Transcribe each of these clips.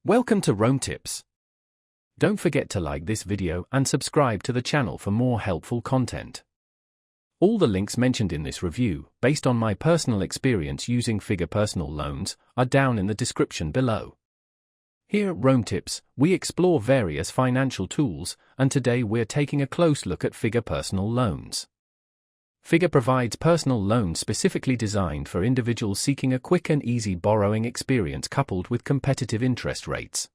Welcome to Rome Tips. Don't forget to like this video and subscribe to the channel for more helpful content. All the links mentioned in this review, based on my personal experience using Figure Personal Loans, are down in the description below. Here at Rome Tips, we explore various financial tools, and today we're taking a close look at Figure Personal Loans. Figure provides personal loans specifically designed for individuals seeking a quick and easy borrowing experience coupled with competitive interest rates.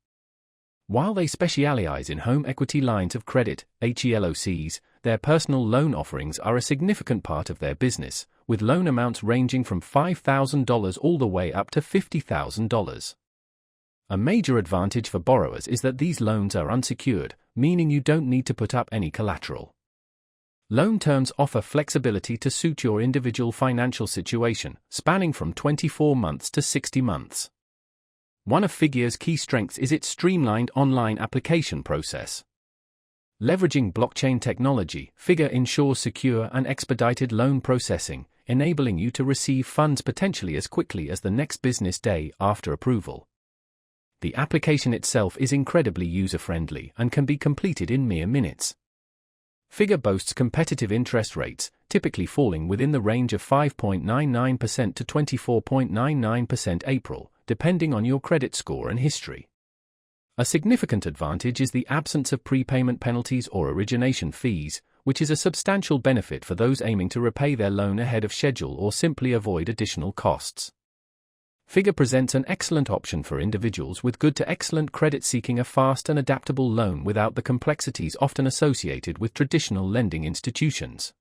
While they specialize in home equity lines of credit, HELOCs, their personal loan offerings are a significant part of their business, with loan amounts ranging from $5,000 all the way up to $50,000. A major advantage for borrowers is that these loans are unsecured, meaning you don't need to put up any collateral. Loan terms offer flexibility to suit your individual financial situation, spanning from 24 months to 60 months. One of Figure's key strengths is its streamlined online application process. Leveraging blockchain technology, Figure ensures secure and expedited loan processing, enabling you to receive funds potentially as quickly as the next business day after approval. The application itself is incredibly user-friendly and can be completed in mere minutes. Figure boasts competitive interest rates, typically falling within the range of 5.99% to 24.99% April, depending on your credit score and history. A significant advantage is the absence of prepayment penalties or origination fees, which is a substantial benefit for those aiming to repay their loan ahead of schedule or simply avoid additional costs. Figure presents an excellent option for individuals with good to excellent credit seeking a fast and adaptable loan without the complexities often associated with traditional lending institutions.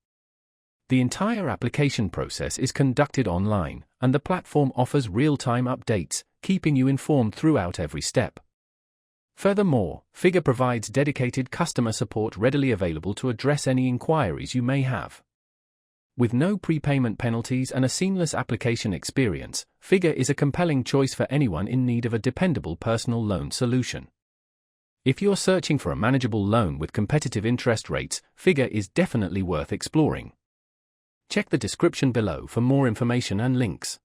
The entire application process is conducted online, and the platform offers real-time updates, keeping you informed throughout every step. Furthermore, Figure provides dedicated customer support readily available to address any inquiries you may have. With no prepayment penalties and a seamless application experience, Figure is a compelling choice for anyone in need of a dependable personal loan solution. If you're searching for a manageable loan with competitive interest rates, Figure is definitely worth exploring. Check the description below for more information and links.